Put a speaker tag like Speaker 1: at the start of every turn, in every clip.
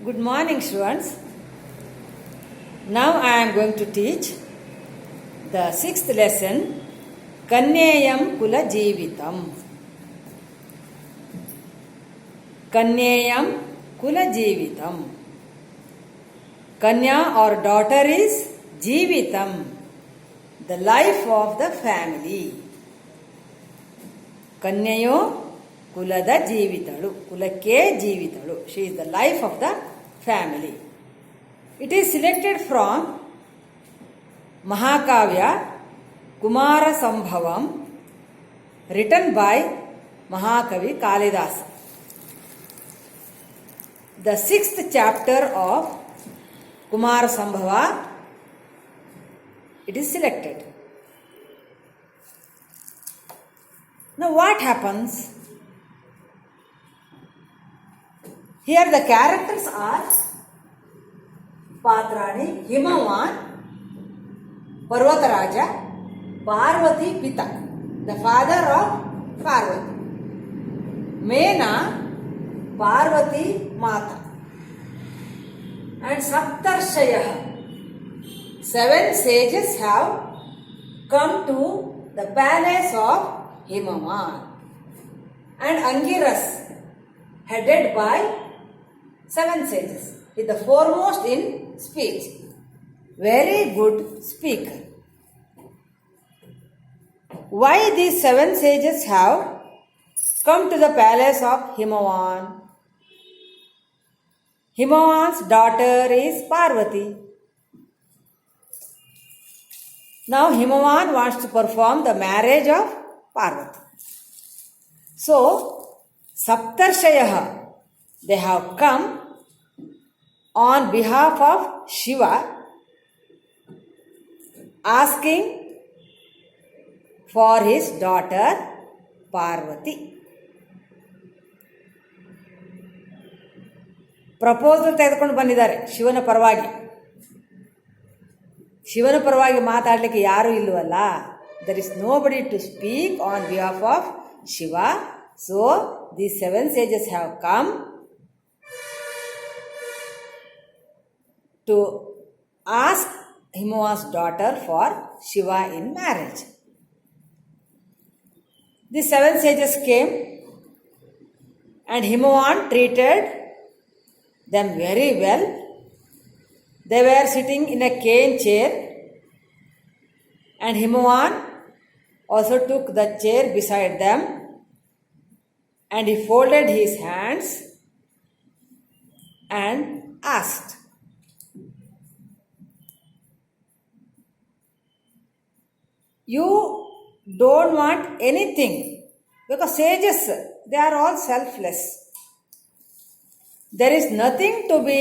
Speaker 1: Good morning, students. Now I am going to teach the sixth lesson, Kanyayam Kula Jeevitam. Kanyayam Kula Jeevitam. Kanya or daughter is Jeevitam, the life of the family. Kanyayo ಕುಲದ ಜೀವಿತಳು, ಕುಲಕ್ಕೆ ಜೀವಿತಳು. She is the life of the family. It is selected from Mahakavya Kumara Sambhavam, written by Mahakavi Kalidasa. The sixth chapter of Kumara Sambhava, it is selected. Now what happens? Here the characters are Patrani, Himavan, Parvataraja, Parvati Pita, the father of Parvati, Mena, Parvati Mata, and Saptarshayah. 7 sages have come to the palace of Himavan, and Angiras, headed by 7 sages, is the foremost in speech. Very good speaker. Why these 7 sages have come to the palace of Himavan? Himavan's daughter is Parvati. Now Himavan wants to perform the marriage of Parvati. So, Saptarshayah, they have come on behalf of Shiva, asking for his daughter Parvati. Proposal ತೆಗೆದುಕೊಂಡು ಬಂದಿದ್ದಾರೆ ಶಿವನ ಪರವಾಗಿ. ಶಿವನ ಪರವಾಗಿ ಮಾತಾಡಲಿಕ್ಕೆ ಯಾರೂ ಇಲ್ಲವಲ್ಲ. There is nobody to speak on behalf of Shiva. So, these 7 sages have come to ask Himavan's daughter for Shiva in marriage. These 7 sages came and Himavan treated them very well. They were sitting in a cane chair and Himavan also took the chair beside them. And he folded his hands and asked, "You don't want anything, because sages, they are all selfless. There is nothing to be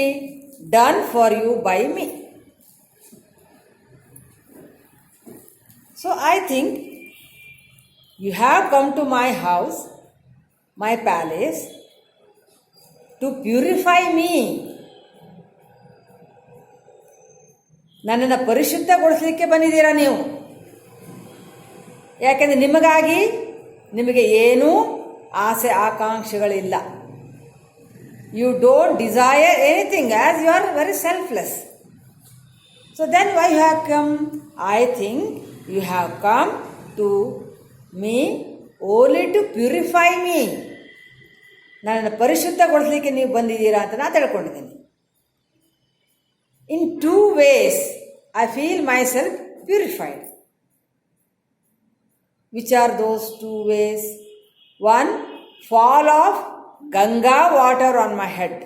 Speaker 1: done for you by me. So I think you have come to my house, my palace, to purify me. ನನ್ನನ್ನು ಪರಿಶುದ್ಧಗೊಳಿಸಲಿಕ್ಕೆ ಬಂದಿದ್ದೀರಾ ನೀವು. ಯಾಕೆಂದರೆ ನಿಮಗಾಗಿ ನಿಮಗೆ ಏನೂ ಆಸೆ ಆಕಾಂಕ್ಷೆಗಳಿಲ್ಲ. You don't desire anything as you are very selfless. So then why you have come? I think you have come to me only to purify me. ನನ್ನನ್ನು ಪರಿಶುದ್ಧಗೊಳಿಸಲಿಕ್ಕೆ ನೀವು ಬಂದಿದ್ದೀರಾ ಅಂತ ನಾನು ತಿಳ್ಕೊಂಡಿದ್ದೀನಿ. In 2 ways I feel myself purified. Which are those 2 ways? 1, fall of Ganga water on my head.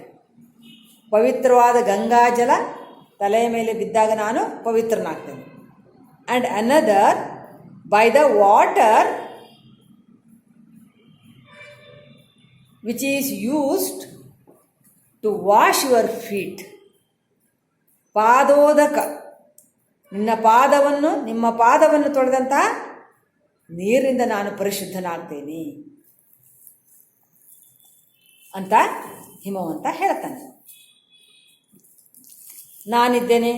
Speaker 1: ಪವಿತ್ರವಾದ ಗಂಗಾ ಜಲ ತಲೆಯ ಮೇಲೆ ಬಿದ್ದಾಗ ನಾನು ಪವಿತ್ರನಾಗ್ತೇನೆ. And another, by the water which is used to wash your feet. ಪಾದೋದಕ, ನಿಮ್ಮ ಪಾದವನ್ನು ತೊಳೆದಂತಹ ನೀರಿನಿಂದ ನಾನು ಪರಿಶುದ್ಧನಾಗ್ತೇನೆ ಅಂತ ಹಿಮವಂತ ಹೇಳ್ತಾನೆ. ನಾನಿದ್ದೇನೆ.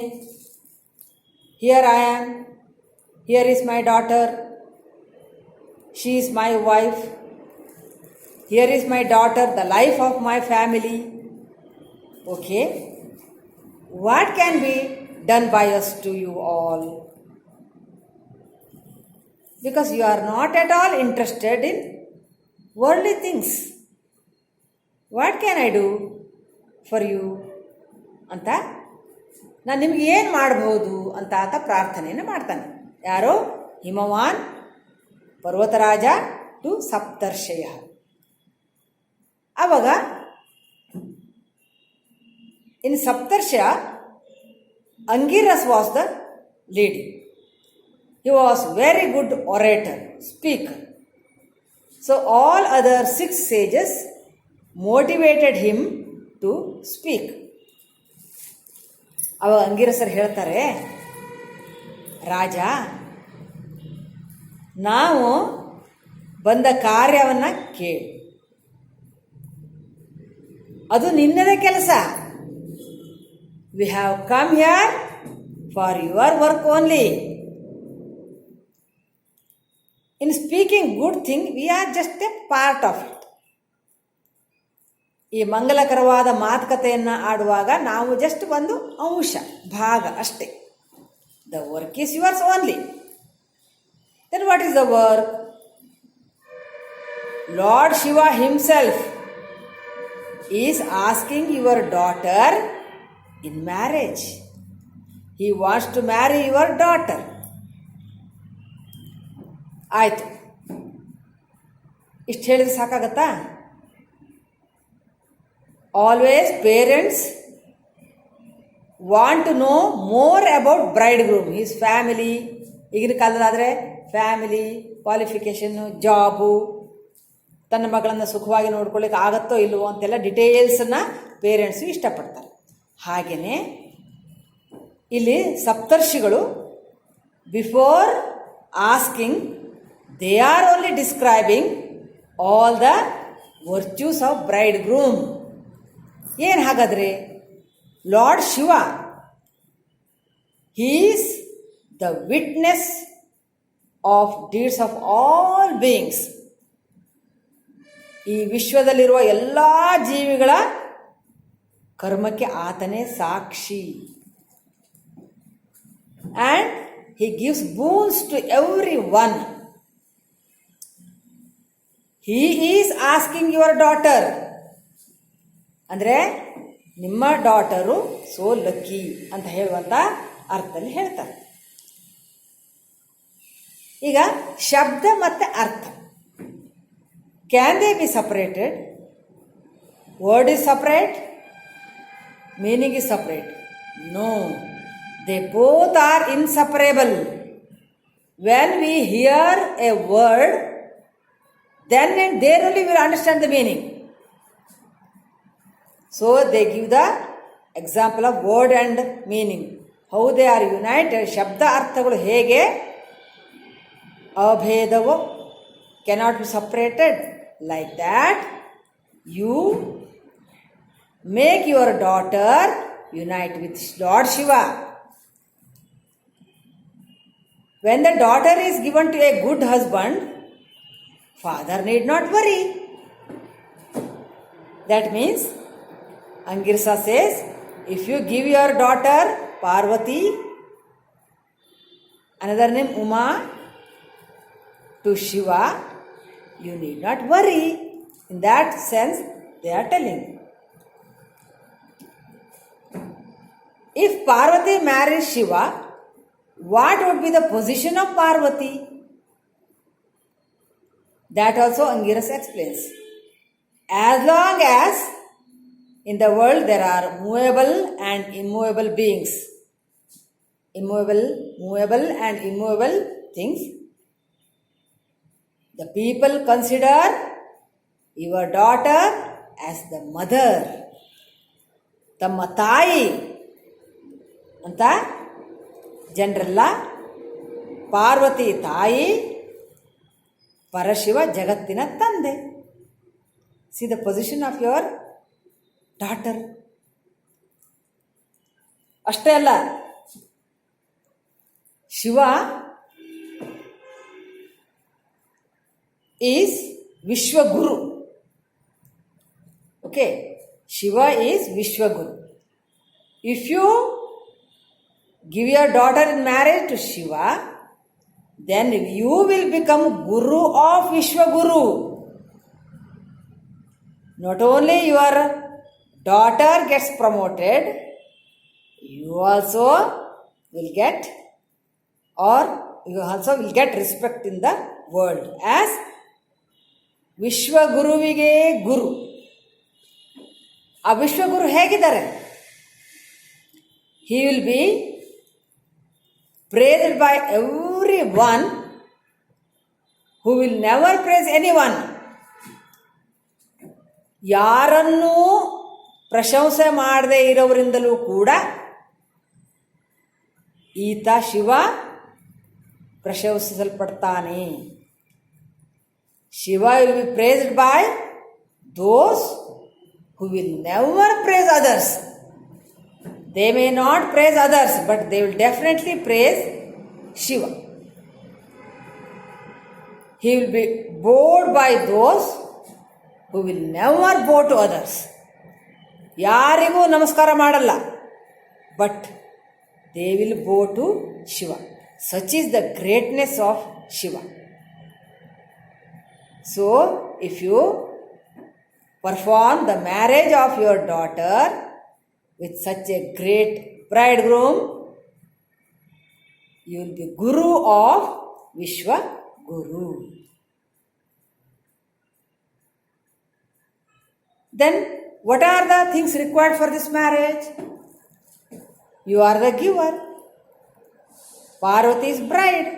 Speaker 1: Here I am. Here is my daughter. She is my wife. Here is my daughter, the life of my family. Okay, what can be done by us to you all? Because you are not at all interested in worldly things. What can I do for you? ಅಂತ ನಾನು ನಿಮ್ಗೆ ಏನು ಮಾಡಬಹುದು ಅಂತ ಆತ ಪ್ರಾರ್ಥನೆಯನ್ನು ಮಾಡ್ತಾನೆ. ಯಾರೋ ಹಿಮವಾನ್ ಪರ್ವತರಾಜ ಟು ಸಪ್ತರ್ಷಯ. ಆವಾಗ ಇನ್ ಸಪ್ತರ್ಷಯ Angiras was the leading. He was very good orator, speaker. So all other 6 sages motivated him to speak. ಅವಾಗ ಅಂಗಿರಸರು ಹೇಳ್ತಾರೆ, ರಾಜ, ನಾವು ಬಂದ ಕಾರ್ಯವನ್ನು ಕೇಳಿ, ಅದು ನಿನ್ನದೇ ಕೆಲಸ. We have come here for your work only. In speaking good thing, we are just a part of it. ಈ ಮಂಗಲಕರವಾದ ಮಾತುಕತೆಯನ್ನು ಆಡುವಾಗ ನಾವು ಜಸ್ಟ್ ಒಂದು ಅಂಶ, ಭಾಗ ಅಷ್ಟೇ. The work is yours only. Then what is the work? Lord Shiva himself is asking your daughter in marriage. He wants to marry your daughter. ಆಯಿತು, ಇಷ್ಟು ಹೇಳಿದ್ರೆ ಸಾಕಾಗತ್ತಾ? Always parents want to know more about bride groom, his family. ಈಗಿನ ಕಾಲದಾದರೆ family, qualification, job, ತನ್ನ ಮಗಳನ್ನು ಸುಖವಾಗಿ ನೋಡ್ಕೊಳ್ಳಿಕ್ಕೆ ಆಗತ್ತೋ ಇಲ್ಲವೋ ಅಂತೆಲ್ಲ ಡಿಟೇಲ್ಸನ್ನು ಪೇರೆಂಟ್ಸು ಇಷ್ಟಪಡ್ತಾರೆ. ಹಾಗೆಯೇ ಇಲ್ಲಿ ಸಪ್ತರ್ಷಿಗಳು before asking, they are only describing all the virtues of bridegroom. ಏನು ಹಾಗಾದರೆ? Lord Shiva, he is the witness of deeds of all beings. ಈ ವಿಶ್ವದಲ್ಲಿರುವ ಎಲ್ಲ ಜೀವಿಗಳ ಕರ್ಮಕ್ಕೆ ಆತನೇ ಸಾಕ್ಷಿ. and he gives boons to everyone. He is asking your daughter, ಅಂದರೆ ನಿಮ್ಮ daughter so lucky ಅಂತ ಹೇಳುವಂಥ ಅರ್ಥದಲ್ಲಿ ಹೇಳ್ತಾರೆ. ಈಗ ಶಬ್ದ ಮತ್ತು ಅರ್ಥ, can they be separated? Word is separate, meaning is separate? No, they both are inseparable. When we hear a word, then and there only we will understand the meaning. So they give the example of word and meaning, how they are united. ಶಬ್ದ ಅರ್ಥಗಳು ಹೇಗೆ ಅಭೇದವೋ, cannot be separated, like that you make your daughter unite with Lord Shiva. When the daughter is given to a good husband, father need not worry. That means, Angirsa says, if you give your daughter Parvati, another name Uma, to Shiva, you need not worry. In that sense, they are telling. If Parvati marries Shiva, what would be the position of Parvati? That also Angiras explains. As long as in the world there are movable and immovable beings, movable and immovable things, the people consider your daughter as the mother. ತಮ್ಮ ತಾಯಿ ಅಂತ ಜನರೆಲ್ಲ ಪಾರ್ವತಿ ತಾಯಿ, ಪರಶಿವ ಜಗತ್ತಿನ ತಂದೆ. See the position of your daughter. ಅಷ್ಟೇ ಅಲ್ಲ, Shiva is ವಿಶ್ವಗುರು. Okay, Shiva is Vishwaguru. If you give your daughter in marriage to Shiva, then you will become Guru of Vishwaguru. Not only your daughter gets promoted, you also will get, or you also will get respect in the world as ವಿಶ್ವಗುರುವಿಗೆ ಗುರು. ಆ ವಿಶ್ವಗುರು ಹೇಗಿದ್ದಾರೆ? He will be praised by everyone who will never praise anyone. ಯಾರನ್ನೂ ಪ್ರಶಂಸೆ ಮಾಡದೇ ಇರೋವರಿಂದಲೂ ಕೂಡ ಈತ Shiva ಪ್ರಶಂಸಿಸಲ್ಪಡ್ತಾನೆ. Shiva will be praised by those who will never praise others. They may not praise others, but they will definitely praise Shiva. He will be bowed by those who will never bow to others. ಯಾರಿಗೂ ನಮಸ್ಕಾರ ಮಾಡಲ್ಲ, but they will bow to Shiva. Such is the greatness of Shiva. So, if you perform the marriage of your daughter with such a great bridegroom, you will be Guru of Vishwaguru. Then, what are the things required for this marriage? You are the giver. Parvati is bride.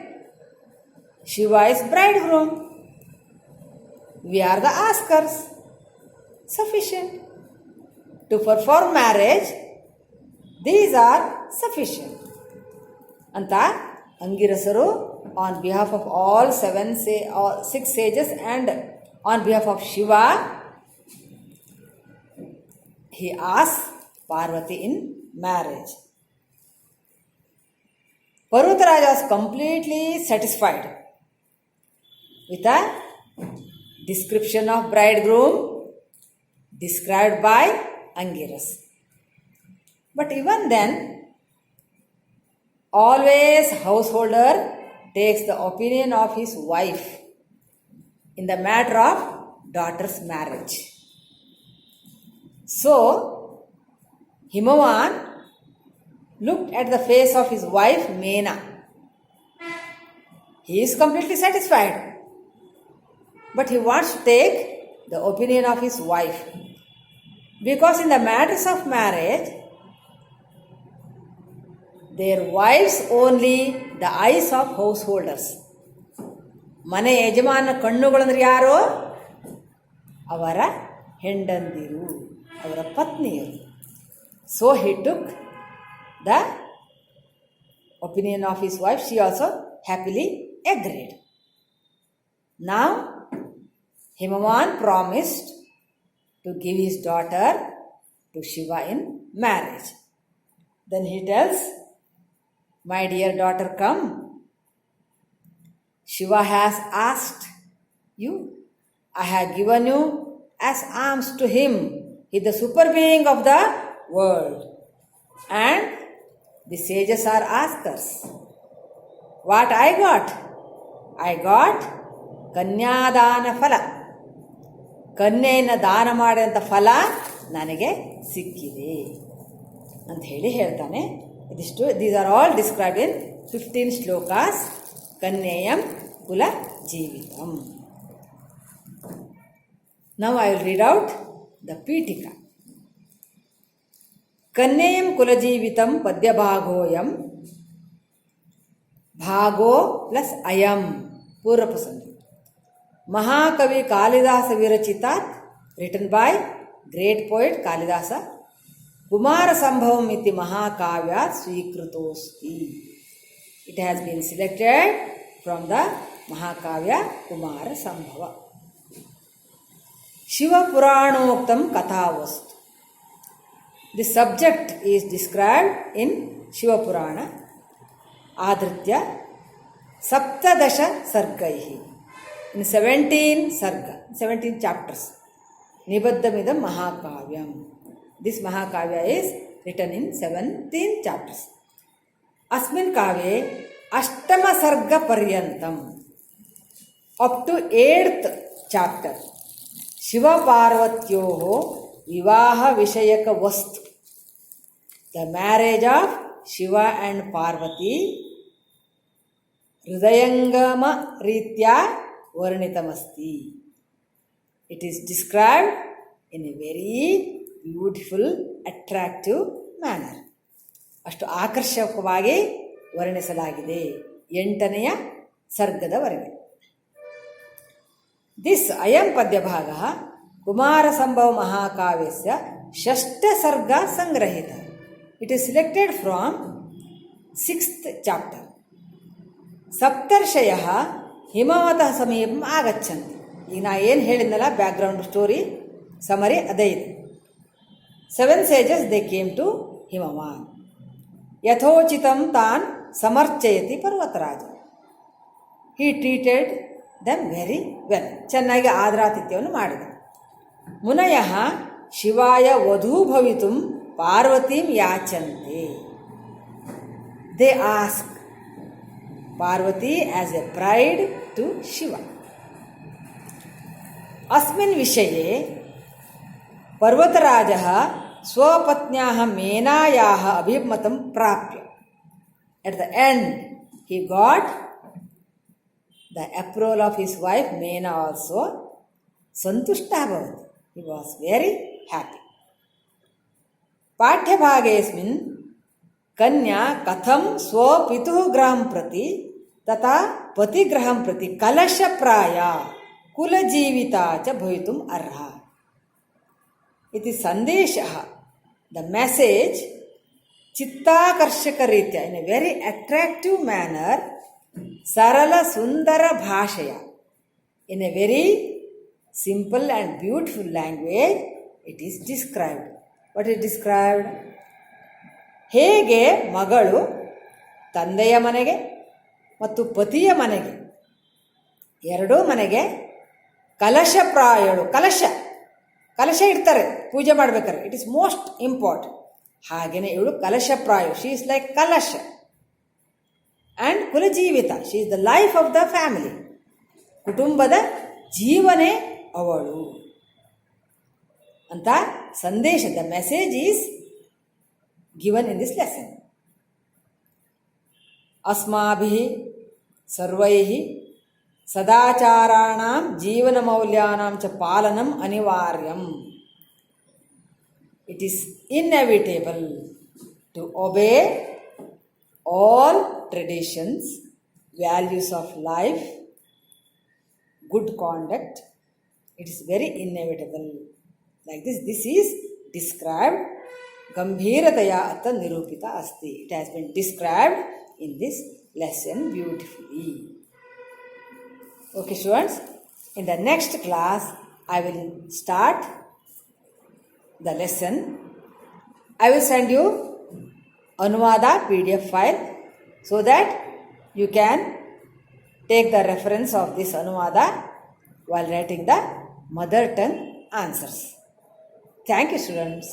Speaker 1: Shiva is bridegroom. We are the askers. Sufficient. To perform marriage, these are sufficient. Anta Angirasaru, on behalf of all 6 sages and on behalf of Shiva, he asked Parvati in marriage. Parvataraja was completely satisfied with a description of bridegroom described by Angiras. But even then, always householder takes the opinion of his wife in the matter of daughter's marriage. So, Himavan looked at the face of his wife Mena. He is completely satisfied, but he wants to take the opinion of his wife. Because in the matters of marriage, their wives only the eyes of householders. ಮನೆ ಯಜಮಾನ ಕಣ್ಣುಗಳಂದ್ರೆ ಯಾರು? ಅವರ ಹೆಂಡಂದಿರು, ಅವರ ಪತ್ನಿಯರು. So he took the opinion of his wife. She also happily agreed. Now, Himavan promised to give his daughter to Shiva in marriage. Then he tells, my dear daughter, come. Shiva has asked you. I have given you as alms to him. He is the super being of the world. And the sages are askers. What I got? I got ಕನ್ಯಾದಾನ ಫಲ. ಕನ್ಯೆಯನ್ನು ದಾನ ಮಾಡಿದಂಥ ಫಲ ನನಗೆ ಸಿಕ್ಕಿದೆ ಅಂತ ಹೇಳ್ತಾನೆ. ಇದಿಷ್ಟು, these are all described ಇನ್ 15 ಶ್ಲೋಕಾಸ್. ಕನ್ಯೇಯಂ ಕುಲ ಜೀವಿತಂ. Now I will read out the Pitika. ಕನ್ಯೇಯಂ ಕುಲ ಜೀವಿತಂ ಪದ್ಯಭಾಗೋಯಂ. ಭಾಗೋ ಪ್ಲಸ್ ಅಯಂ ಪೂರ್ವಪಸಂಧಿ. Mahakavi Kalidasa Virachitat, written by great poet Kalidasa. Kumara Sambhavam iti Mahakavya Svikrutosti. It has been selected from the Mahakavya Kumara Sambhava. Shiva Puranoktam Kathavastu. The subject is described in Shiva Purana. Adritya Saptadasha Sargaihi. In 17 sarga, 17 chapters. Nibaddhamidam Mahakavyam. This Mahakavya is written in 17 chapters. Asmin kave Ashtama Sarga Paryantam, up to 8th chapter. Shiva Parvatyoho Vivaha Vishayaka Vastu, the marriage of Shiva and Parvati, Hridayangama Ritya Varnitamasti. It is described in a very beautiful, attractive manner. ಅಷ್ಟು ಆಕರ್ಷಕವಾಗಿ ವರ್ಣಿಸಲಾಗಿದೆ 8ನೇ ಸರ್ಗದವರೆಗೆ. This ಅಯಂ ಪದ್ಯಭಾಗ ಕುಮಾರಸಂಭವ ಮಹಾಕಾವ್ಯಸ್ಯ 6th ಸರ್ಗ ಸಂಗ್ರಹಿತ. It is selected from 6th chapter. ಸಪ್ತರ್ಷಯ ಹಿಮವತಃ ಸಮೀಪಂ ಆಗಚ್ಚಂತಿ. ಈಗ ನಾ ಏನು ಹೇಳಿದ್ನಲ್ಲ ಬ್ಯಾಕ್ಗ್ರೌಂಡ್ ಸ್ಟೋರಿ ಸಮರಿ ಅದೇ ಇದೆ. 7 sages they came to Himavan. ಯಥೋಚಿತಂ ತಾನ್ ಸಮರ್ಚಯತಿ Parvataraja. He treated them very well. ಚೆನ್ನಾಗಿ ಆದರಾತಿಥ್ಯವನ್ನು ಮಾಡಿದ. ಮುನಯ ಶಿವಾಯ ವಧೂ ಭವಿತುಂ ಪಾರ್ವತೀಂ ಯಾಚಂತೆ. They ask Parvati as a bride to Shiva. ಅಸ್ಮಿನ್ ವಿಷಯೇ ಪರ್ವತರಾಜಃ ಸ್ವಪತ್ನ್ಯಾಃ ಮೇನಾಯಾಃ ಅಭಿಮತಂ ಪ್ರಾಪ್ಯ. At the end he got the approval of his wife Mena also. Santushtah bhavati. He was very happy. पाठ्यभागेऽस्मिन् कन्या कथं स्वपितुः गृहं प्रति तथा पतिगृहं प्रति कलशप्राया कुलजीविता च भवितुम् अर्हा. इति सन्देशः, the message, ಚಿತ್ತಾಕರ್ಷಕರೀತ್ಯ in a very attractive manner, ಸರಳ ಸುಂದರ ಭಾಷೆಯ, in a very simple and beautiful language it is described. What is described? ಹೇಗೆ ಮಗಳು ತಂದೆಯ ಮನೆಗೆ ಮತ್ತು ಪತಿಯ ಮನೆಗೆ ಎರಡೂ ಮನೆಗೆ ಕಲಶಪ್ರಾಯಳು, ಕಲಶ ಇಡ್ತಾರೆ ಪೂಜೆ ಮಾಡ್ಬೇಕಾದ್ರೆ, ಇಟ್ ಇಸ್ ಮೋಸ್ಟ್ ಇಂಪಾರ್ಟೆಂಟ್. ಹಾಗೆಯೇ ಇವಳು ಕಲಶಪ್ರಾಯ, she is like kalasha. And ಕುಲಜೀವಿತ, she is the life of the family. ಕುಟುಂಬದ ಜೀವನೇ ಅವಳು ಅಂತ ಸಂದೇಶ, the message is given in this lesson. ಅಸ್ಮಾಭಿಃ ಸರ್ವೈಃ ಸದಾಚಾರಾಣಾಂ ಜೀವನ ಮೌಲ್ಯಾನಾಂ ಚ ಪಾಲನಂ ಅನಿವಾರ್ಯಂ. It is inevitable to obey all traditions, values of life, good conduct. It is very inevitable. Like this is described. Gambhirataya atta nirupita asti. It has been described in this lesson beautifully. Okay, students, in the next class I will start the lesson. I will send you Anuvada PDF file so that you can take the reference of this Anuvada while writing the mother tongue answers. Thank you, students.